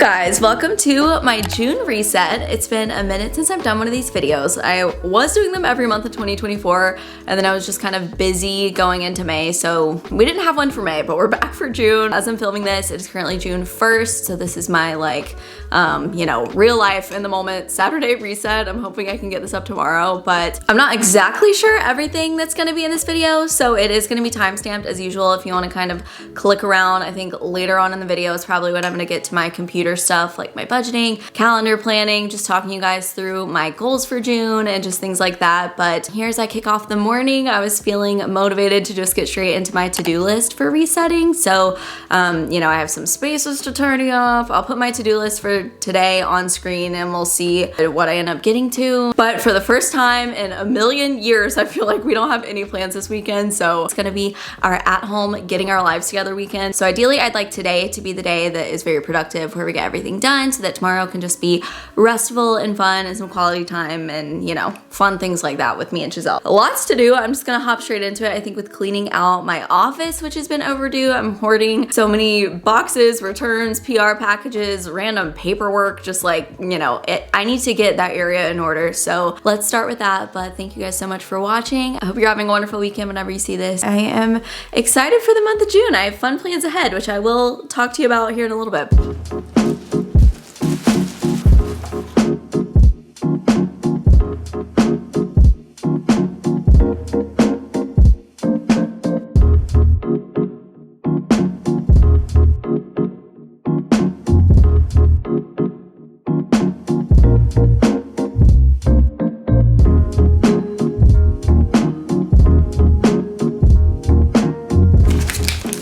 Guys, welcome to my June reset. It's been a minute since I've done one of these videos. I was doing them every month of 2024, and then I was just kind of busy going into May, so we didn't have one for May, but we're back for June. As I'm filming this, it is currently June 1st, so this is my real life in the moment Saturday reset. I'm hoping I can get this up tomorrow, but I'm not exactly sure everything that's gonna be in this video, so it is gonna be timestamped as usual if you wanna kind of click around. I think later on in the video is probably when I'm gonna get to my computer stuff like my budgeting, calendar planning, just talking you guys through my goals for June and just things like that. But here as I kick off the morning, I was feeling motivated to just get straight into my to-do list for resetting. So, I have some spaces to tidy off. I'll put my to-do list for today on screen and we'll see what I end up getting to. But for the first time in a million years, I feel like we don't have any plans this weekend. So it's gonna be our at-home getting our lives together weekend. So ideally I'd like today to be the day that is very productive, where we get everything done so that tomorrow can just be restful and fun and some quality time and, fun things like that with me and Giselle. Lots to do. I'm just gonna hop straight into it. I think with cleaning out my office, which has been overdue. I'm hoarding so many boxes, returns, PR packages, random paperwork, just like, I need to get that area in order. So let's start with that. But thank you guys so much for watching. I hope you're having a wonderful weekend whenever you see this. I am excited for the month of June. I have fun plans ahead, which I will talk to you about here in a little bit.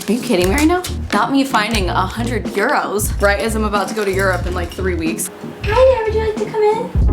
Are you kidding me right now? Not me finding 100 euros right as I'm about to go to Europe in like 3 weeks. Hi there, would you like to come in?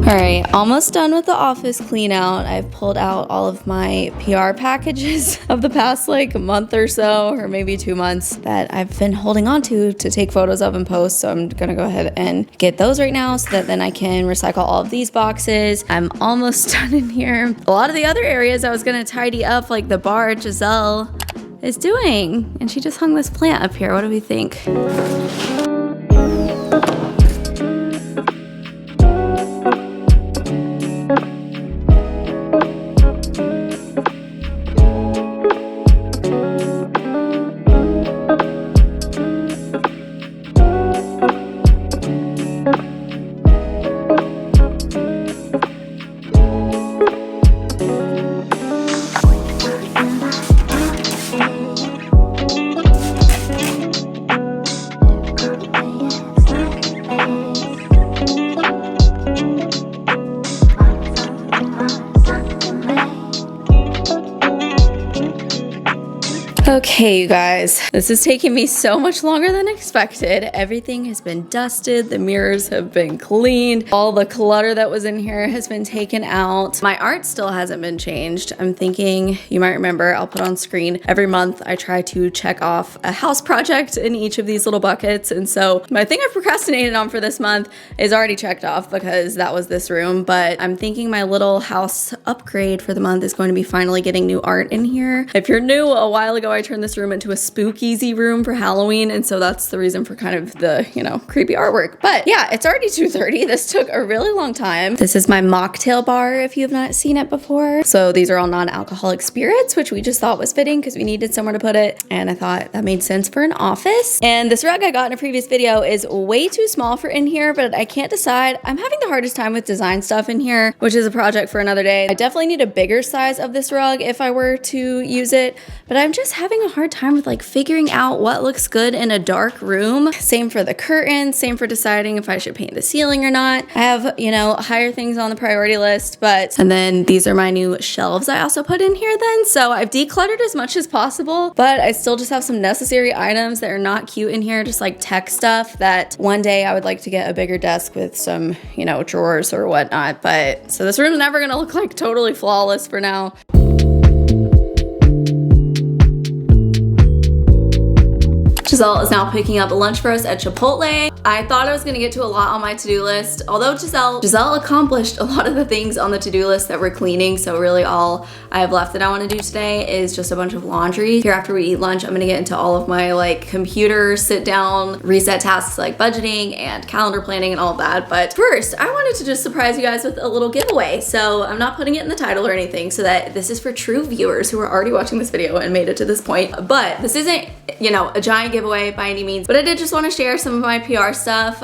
All right, almost done with the office clean out. I've pulled out all of my PR packages of the past month or so, or maybe 2 months, that I've been holding on to take photos of and post. So I'm gonna go ahead and get those right now so that then I can recycle all of these boxes. I'm almost done in here. A lot of the other areas I was gonna tidy up, like the bar Giselle is doing. And she just hung this plant up here. What do we think? Okay, you guys, this is taking me so much longer than expected. Everything has been dusted, the mirrors have been cleaned, all the clutter that was in here has been taken out. My art still hasn't been changed. I'm thinking, you might remember, I'll put on screen every month I try to check off a house project in each of these little buckets, and so my thing I've procrastinated on for this month is already checked off because that was this room, but I'm thinking my little house upgrade for the month is going to be finally getting new art in here. If you're new, a while ago I turned this room into a spookeasy room for Halloween, and so that's the reason for kind of the, creepy artwork. But yeah, it's already 2:30. This took a really long time. This is my mocktail bar if you have not seen it before. So these are all non-alcoholic spirits, which we just thought was fitting because we needed somewhere to put it, and I thought that made sense for an office. And this rug I got in a previous video is way too small for in here, but I can't decide. I'm having the hardest time with design stuff in here, which is a project for another day. I definitely need a bigger size of this rug if I were to use it, but I'm just having a hard time with figuring out what looks good in a dark room. Same for the curtains, same for deciding if I should paint the ceiling or not. I have, higher things on the priority list, and then these are my new shelves I also put in here then. So I've decluttered as much as possible, but I still just have some necessary items that are not cute in here, just like tech stuff that one day I would like to get a bigger desk with some, drawers or whatnot. But so this room's never gonna look totally flawless for now. Giselle is now picking up lunch for us at Chipotle. I thought I was gonna get to a lot on my to-do list, although Giselle accomplished a lot of the things on the to-do list that we're cleaning, so really all I have left that I wanna do today is just a bunch of laundry. Here after we eat lunch, I'm gonna get into all of my like computer sit down reset tasks like budgeting and calendar planning and all of that. But first, I wanted to just surprise you guys with a little giveaway. So I'm not putting it in the title or anything, so that this is for true viewers who are already watching this video and made it to this point. But this isn't, you know, a giant giveaway by any means, but I did just want to share some of my PR stuff.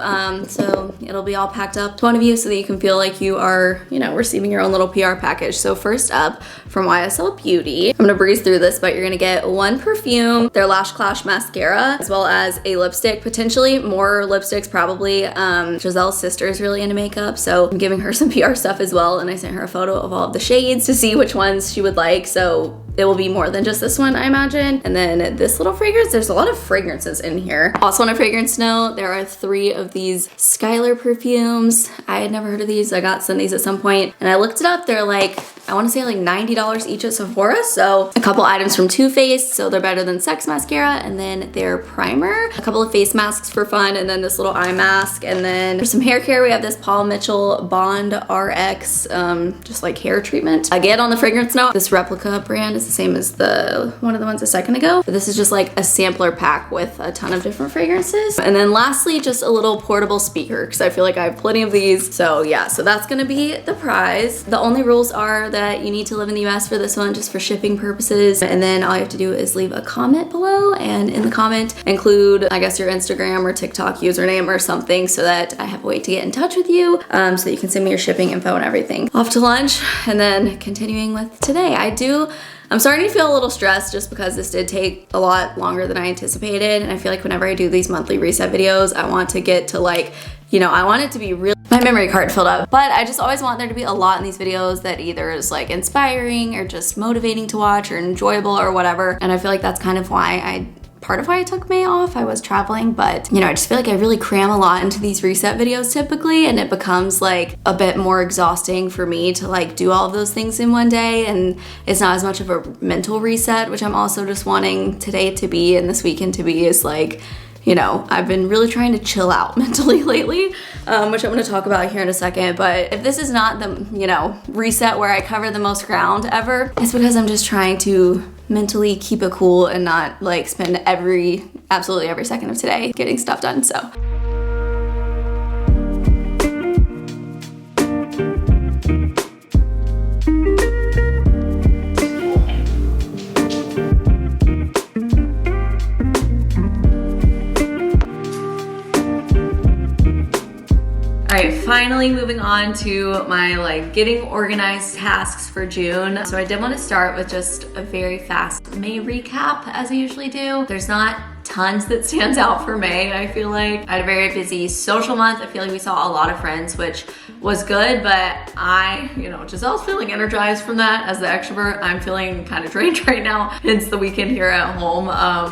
So it'll be all packed up to one of you so that you can feel like you are, you know, receiving your own little PR package. So first up, from YSL Beauty, I'm gonna breeze through this, but you're gonna get one perfume, their Lash Clash mascara, as well as a lipstick, potentially more lipsticks probably. Giselle's sister is really into makeup, so I'm giving her some PR stuff as well, and I sent her a photo of all of the shades to see which ones she would like, so it will be more than just this one, I imagine. And then this little fragrance, there's a lot of fragrances in here. Also on a fragrance note, there are 3 of these Skylar perfumes. I had never heard of these. I got some of these at some point, and I looked it up. They're like, I wanna say like $90 each at Sephora. So a couple items from Too Faced, so they're better than Sex Mascara, and then their primer, a couple of face masks for fun, and then this little eye mask. And then for some hair care, we have this Paul Mitchell Bond RX, just like hair treatment. Again, on the fragrance note, this replica brand is the same as one of the ones a second ago. But this is just like a sampler pack with a ton of different fragrances. And then lastly, just a little portable speaker, because I feel like I have plenty of these. So yeah, so that's gonna be the prize. The only rules are that you need to live in the US for this one, just for shipping purposes. And then all you have to do is leave a comment below, and in the comment include, I guess, your Instagram or TikTok username or something, so that I have a way to get in touch with you, so that you can send me your shipping info and everything. Off to lunch, and then continuing with today. I'm starting to feel a little stressed just because this did take a lot longer than I anticipated, and I feel like whenever I do these monthly reset videos, I want to get to like, you know, I want it to be really, my memory card filled up, but I just always want there to be a lot in these videos that either is like inspiring or just motivating to watch or enjoyable or whatever. And I feel like that's kind of why part of why I took May off. I was traveling, but you know, I just feel like I really cram a lot into these reset videos typically, and it becomes like a bit more exhausting for me to like do all of those things in one day, and it's not as much of a mental reset, which I'm also just wanting today to be and this weekend to be, is like, you know, I've been really trying to chill out mentally lately, which I'm gonna talk about here in a second. But if this is not the, you know, reset where I cover the most ground ever, it's because I'm just trying to mentally keep it cool and not like spend absolutely every second of today getting stuff done, so. Finally moving on to my like getting organized tasks for June. So I did want to start with just a very fast May recap, as I usually do. There's not tons that stands out for May. I feel like I had a very busy social month. I feel like we saw a lot of friends, which was good, but Giselle's feeling energized from that as the extrovert. I'm feeling kind of drained right now, hence the weekend here at home.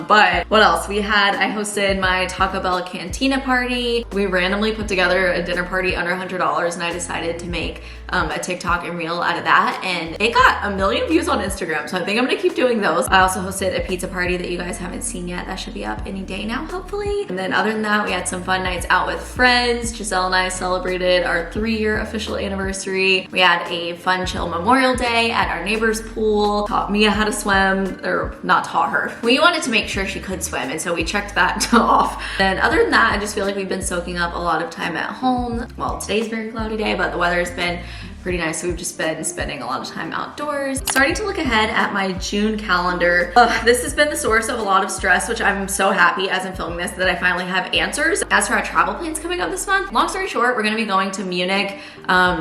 But what else? I hosted my Taco Bell Cantina party. We randomly put together a dinner party under $100, and I decided to make a TikTok and reel out of that, and it got 1 million views on Instagram, so I think I'm gonna keep doing those. I also hosted a pizza party that you guys haven't seen yet. That should be up any day now, hopefully. And then other than that, we had some fun nights out with friends. Giselle and I celebrated our 3-year official anniversary. We had a fun chill Memorial Day at our neighbor's pool. Taught Mia how to swim, or not taught her. We wanted to make sure she could swim, and so we checked that off. And other than that, I just feel like we've been soaking up a lot of time at home. Well, today's a very cloudy day, but the weather's been pretty nice, so we've just been spending a lot of time outdoors. Starting to look ahead at my June calendar. This has been the source of a lot of stress, which I'm so happy as I'm filming this that I finally have answers. As for our travel plans coming up this month, long story short, we're gonna be going to Munich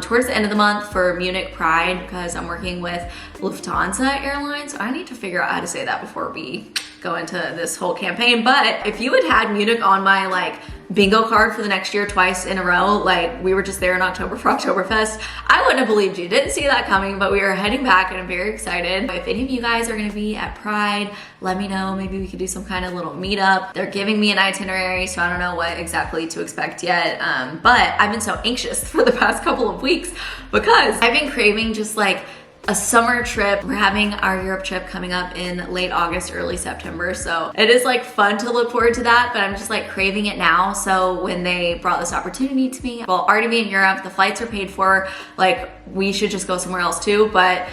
towards the end of the month for Munich Pride, because I'm working with Lufthansa Airlines. I need to figure out how to say that before we go into this whole campaign. But if you had Munich on my like bingo card for the next year twice in a row, like we were just there in October for Oktoberfest, I wouldn't have believed you. Didn't see that coming, but we are heading back and I'm very excited. If any of you guys are gonna be at Pride, let me know. Maybe we could do some kind of little meetup. They're giving me an itinerary, so I don't know what exactly to expect yet. But I've been so anxious for the past couple of weeks because I've been craving just like a summer trip. We're having our Europe trip coming up in late August, early September. So it is like fun to look forward to that, but I'm just like craving it now. So when they brought this opportunity to me, well, already be in Europe, the flights are paid for, like we should just go somewhere else too. But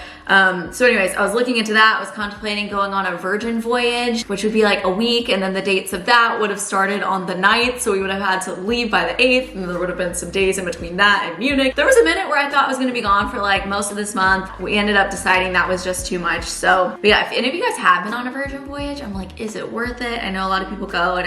so anyways, I was looking into that. I was contemplating going on a Virgin voyage, which would be like a week, and then the dates of that would have started on the 9th, so we would have had to leave by the 8th, and there would have been some days in between that and Munich. There was a minute where I thought I was gonna be gone for like most of this month. We ended up deciding that was just too much. So, but yeah, if any of you guys have been on a Virgin voyage, I'm like, is it worth it? I know a lot of people go, and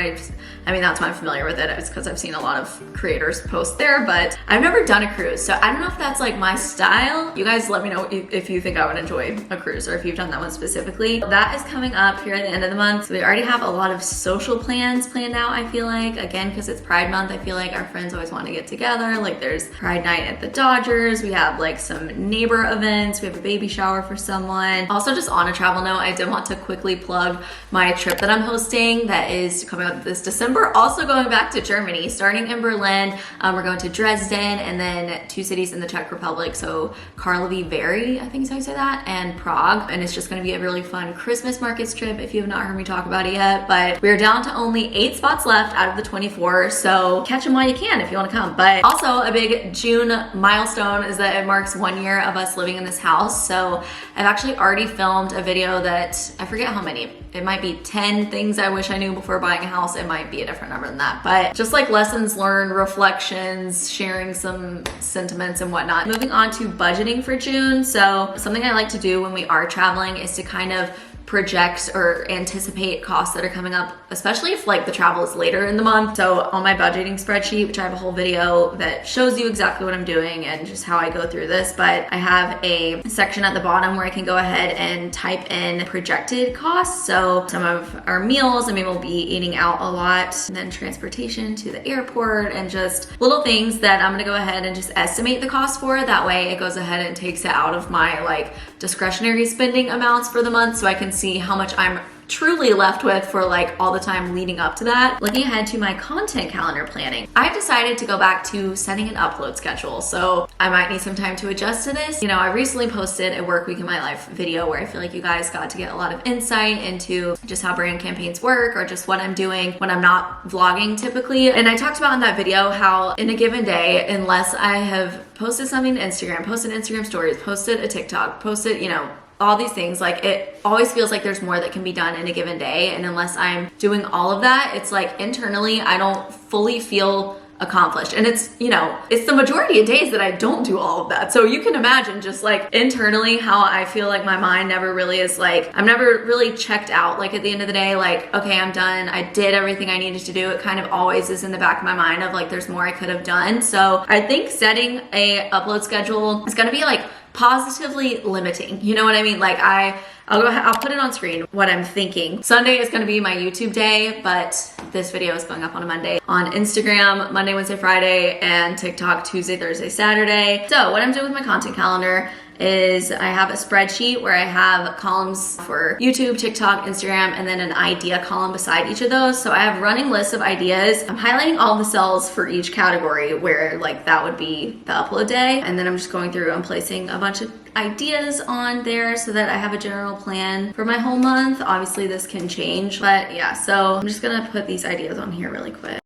I mean, that's why I'm familiar with it. It's because I've seen a lot of creators post there, but I've never done a cruise, so I don't know if that's like my style. You guys let me know if you think I would enjoy a cruise, or if you've done that one specifically. That is coming up here at the end of the month. So we already have a lot of social plans planned out, I feel like. Again, because it's Pride Month, I feel like our friends always want to get together. Like there's Pride Night at the Dodgers. We have like some neighbor events. We have a baby shower for someone. Also, just on a travel note, I did want to quickly plug my trip that I'm hosting that is coming up this December. Also going back to Germany, starting in Berlin. We're going to Dresden and then 2 cities in the Czech Republic. So Karlovy Vary, I think is how you say that, and Prague. And it's just gonna be a really fun Christmas markets trip if you have not heard me talk about it yet. But we're down to only 8 spots left out of the 24, so catch them while you can if you wanna come. But also a big June milestone is that it marks 1 year of us living in this house. So I've actually already filmed a video that, I forget how many, it might be 10 things I wish I knew before buying a house. It might be a different number than that, but just like lessons learned, reflections, sharing some sentiments and whatnot. Moving on to budgeting for June. So something I like to do when we are traveling is to kind of project or anticipate costs that are coming up, especially if like the travel is later in the month. So on my budgeting spreadsheet, which I have a whole video that shows you exactly what I'm doing and just how I go through this, but I have a section at the bottom where I can go ahead and type in projected costs. So some of our meals, I mean, we'll be eating out a lot, and then transportation to the airport and just little things that I'm gonna go ahead and just estimate the cost for. That way it goes ahead and takes it out of my like discretionary spending amounts for the month, so I can see how much I'm truly left with for like all the time leading up to that. Looking ahead to my content calendar planning, I've decided to go back to setting an upload schedule. So I might need some time to adjust to this. You know, I recently posted a work week in my life video where I feel like you guys got to get a lot of insight into just how brand campaigns work, or just what I'm doing when I'm not vlogging typically. And I talked about in that video how in a given day, unless I have posted something to Instagram, posted Instagram stories, posted a TikTok, posted, you know, all these things, like it always feels like there's more that can be done in a given day. And unless I'm doing all of that, it's like internally, I don't fully feel accomplished. And it's, you know, it's the majority of days that I don't do all of that. So you can imagine just like internally how I feel like my mind never really is like, I'm never really checked out. Like at the end of the day, like, okay, I'm done. I did everything I needed to do. It kind of always is in the back of my mind of like, there's more I could have done. So I think setting a upload schedule is going to be like positively limiting. You know what I mean? Like I'll put it on screen what I'm thinking. Sunday is gonna be my YouTube day, but this video is going up on a Monday. On Instagram, Monday, Wednesday, Friday, and TikTok, Tuesday, Thursday, Saturday. So what I'm doing with my content calendar is I have a spreadsheet where I have columns for YouTube, TikTok, Instagram, and then an idea column beside each of those. So I have running lists of ideas. I'm highlighting all the cells for each category where like that would be the upload day. And then I'm just going through and placing a bunch of ideas on there so that I have a general plan for my whole month. Obviously this can change, but yeah, so I'm just gonna put these ideas on here really quick.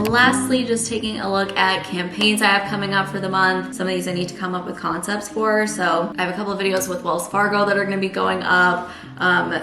Lastly, just taking a look at campaigns I have coming up for the month. Some of these I need to come up with concepts for. So I have a couple of videos with Wells Fargo that are gonna be going up.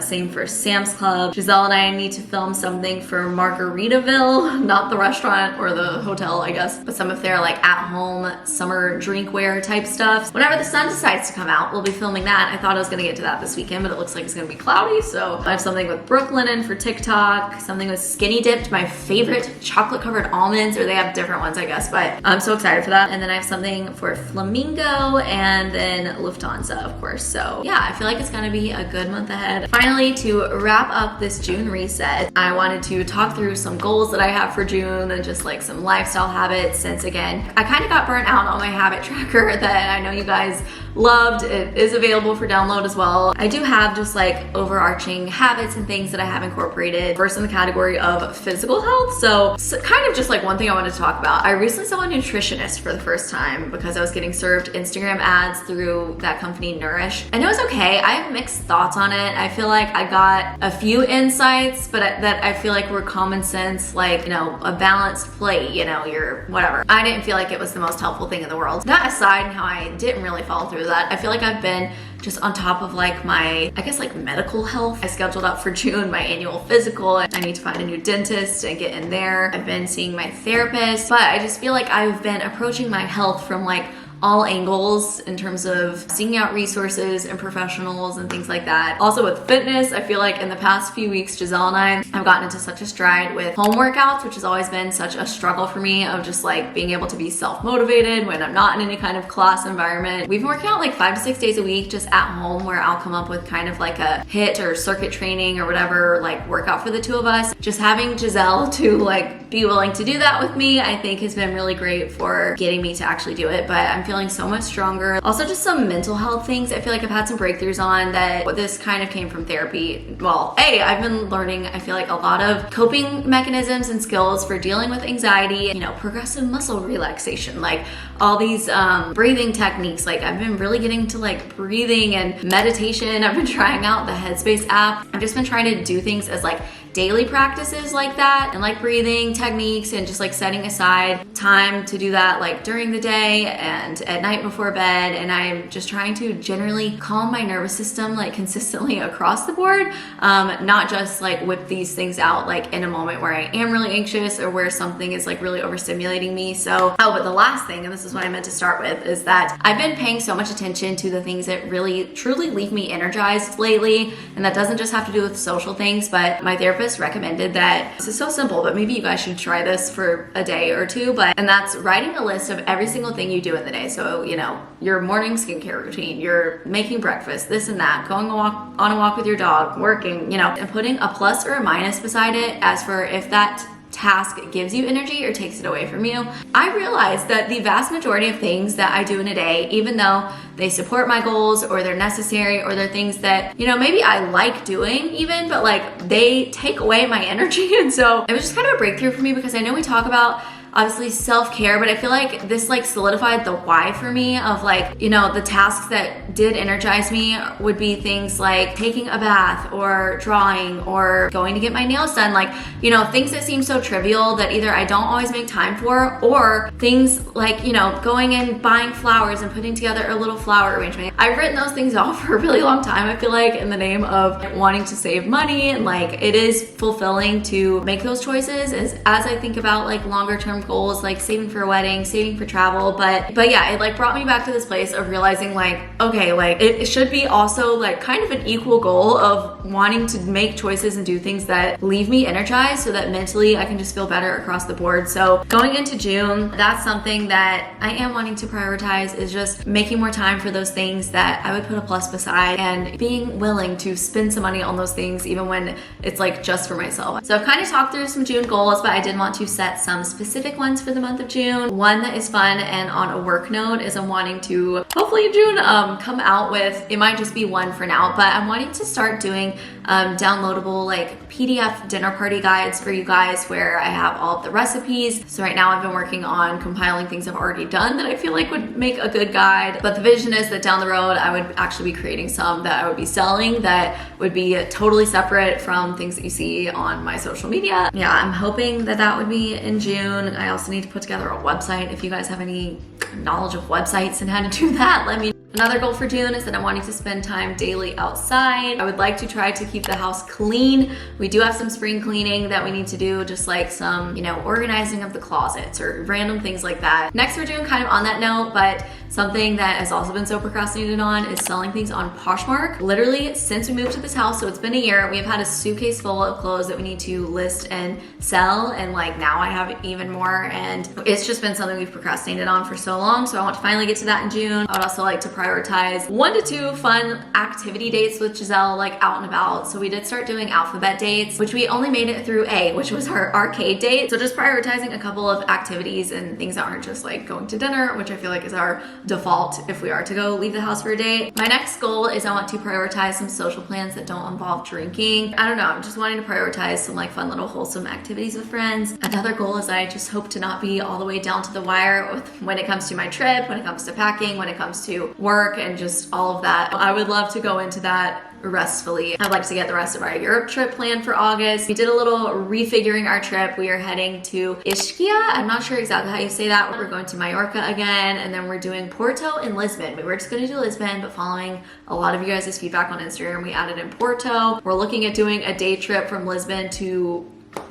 Same for Sam's Club. Giselle and I need to film something for Margaritaville, not the restaurant or the hotel, I guess, but some of their like at-home summer drinkware type stuff. Whenever the sun decides to come out, we'll be filming that. I thought I was gonna get to that this weekend, but it looks like it's gonna be cloudy. So I have something with Brooklinen for TikTok, something with Skinny Dipped, my favorite chocolate covered almonds, or they have different ones, I guess, but I'm so excited for that. And then I have something for Flamingo and then Lufthansa, of course. So yeah, I feel like it's gonna be a good month ahead. Finally, to wrap up this June reset, I wanted to talk through some goals that I have for June and just like some lifestyle habits, since again, I kind of got burnt out on my habit tracker that I know you guys loved. It is available for download as well. I do have just like overarching habits and things that I have incorporated. First in the category of physical health. So kind of just like one thing I wanted to talk about. I recently saw a nutritionist for the first time because I was getting served Instagram ads through that company Nourish. And it was okay. I have mixed thoughts on it. I feel like I got a few insights, but that I feel like were common sense, like, you know, a balanced plate, you know, your whatever. I didn't feel like it was the most helpful thing in the world. That aside, and how I didn't really follow through that, I feel like I've been just on top of like my, I guess like medical health. I scheduled out for June my annual physical. I need to find a new dentist and get in there. I've been seeing my therapist, but I just feel like I've been approaching my health from like all angles in terms of seeking out resources and professionals and things like that. Also with fitness, I feel like in the past few weeks, Giselle and I have gotten into such a stride with home workouts, which has always been such a struggle for me of just like being able to be self-motivated when I'm not in any kind of class environment. We've been working out like 5 to 6 days a week just at home, where I'll come up with kind of like a HIIT or circuit training or whatever, like workout for the two of us. Just having Giselle to like be willing to do that with me, I think has been really great for getting me to actually do it. But I'm feeling so much stronger. Also just some mental health things I feel like I've had some breakthroughs on that this kind of came from therapy. Well, I've been learning, I feel like, a lot of coping mechanisms and skills for dealing with anxiety, you know, progressive muscle relaxation, like all these breathing techniques. Like I've been really getting into like breathing and meditation. I've been trying out the Headspace app. I've just been trying to do things as like daily practices like that, and like breathing techniques, and just like setting aside time to do that like during the day and at night before bed. And I'm just trying to generally calm my nervous system like consistently across the board, not just like whip these things out like in a moment where I am really anxious or where something is like really overstimulating me. So, but the last thing, and this is what I meant to start with, is that I've been paying so much attention to the things that really truly leave me energized lately. And that doesn't just have to do with social things, but my therapist recommended that this is so simple, but maybe you guys should try this for a day or two, and that's writing a list of every single thing you do in the day. So, you know, your morning skincare routine, you're making breakfast, this and that, going on a walk with your dog, working, you know, and putting a plus or a minus beside it as for if that task gives you energy or takes it away from you. I realized that the vast majority of things that I do in a day, even though they support my goals or they're necessary or they're things that, you know, maybe I like doing even, but like they take away my energy. And so it was just kind of a breakthrough for me, because I know we talk about obviously self-care, but I feel like this like solidified the why for me of like, you know, the tasks that did energize me would be things like taking a bath or drawing or going to get my nails done. Like, you know, things that seem so trivial that either I don't always make time for, or things like, you know, going and buying flowers and putting together a little flower arrangement. I've written those things off for a really long time, I feel like, in the name of wanting to save money. And like, it is fulfilling to make those choices as I think about like longer term goals, like saving for a wedding, saving for travel. But yeah, it like brought me back to this place of realizing like, okay, like it should be also like kind of an equal goal of wanting to make choices and do things that leave me energized, so that mentally I can just feel better across the board. So going into June, that's something that I am wanting to prioritize, is just making more time for those things that I would put a plus beside, and being willing to spend some money on those things even when it's like just for myself. So I've kind of talked through some June goals, but I did want to set some specific ones for the month of June. One that is fun and on a work note is I'm wanting to hopefully in June come out with, it might just be one for now, but I'm wanting to start doing downloadable like PDF dinner party guides for you guys, where I have all of the recipes. So right now I've been working on compiling things I've already done that I feel like would make a good guide, but the vision is that down the road I would actually be creating some that I would be selling that would be totally separate from things that you see on my social media. Yeah, I'm hoping that that would be in June. I also need to put together a website. If you guys have any knowledge of websites and how to do that, let me know. Another goal for June is that I'm wanting to spend time daily outside. I would like to try to keep the house clean. We do have some spring cleaning that we need to do, just like some, you know, organizing of the closets or random things like that. Next, we're doing kind of on that note, but something that has also been so procrastinated on is selling things on Poshmark. Literally, since we moved to this house, so it's been a year, we've had a suitcase full of clothes that we need to list and sell, and like now I have even more, and it's just been something we've procrastinated on for so long. So I want to finally get to that in June. I would also like to prioritize prioritize 1 to 2 fun activity dates with Giselle, like out and about. So we did start doing alphabet dates, which we only made it through A, which was our arcade date. So just prioritizing a couple of activities and things that aren't just like going to dinner, which I feel like is our default if we are to go leave the house for a date. My next goal is I want to prioritize some social plans that don't involve drinking. I don't know, I'm just wanting to prioritize some like fun little wholesome activities with friends. Another goal is I just hope to not be all the way down to the wire when it comes to my trip, when it comes to packing, when it comes to work, and just all of that. I would love to go into that restfully. I'd like to get the rest of our Europe trip planned for August. We did a little refiguring our trip. We are heading to Ischia. I'm not sure exactly how you say that. We're going to Mallorca again, and then we're doing Porto and Lisbon. We were just going to do Lisbon, but following a lot of you guys' feedback on Instagram, we added in Porto. We're looking at doing a day trip from Lisbon to,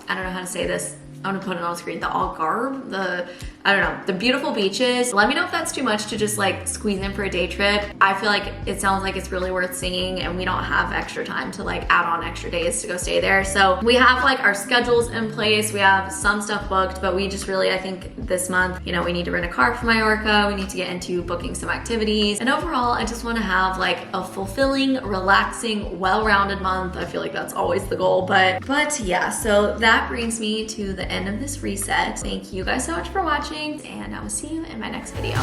I don't know how to say this, I'm gonna put it on the screen, the Algarve, I don't know, the beautiful beaches. Let me know if that's too much to just like squeeze in for a day trip. I feel like it sounds like it's really worth seeing, and we don't have extra time to like add on extra days to go stay there. So we have like our schedules in place. We have some stuff booked, but we just really, I think this month, you know, we need to rent a car for Mallorca. We need to get into booking some activities. And overall, I just wanna have like a fulfilling, relaxing, well-rounded month. I feel like that's always the goal, but yeah, so that brings me to the end of this reset. Thank you guys so much for watching, and I will see you in my next video.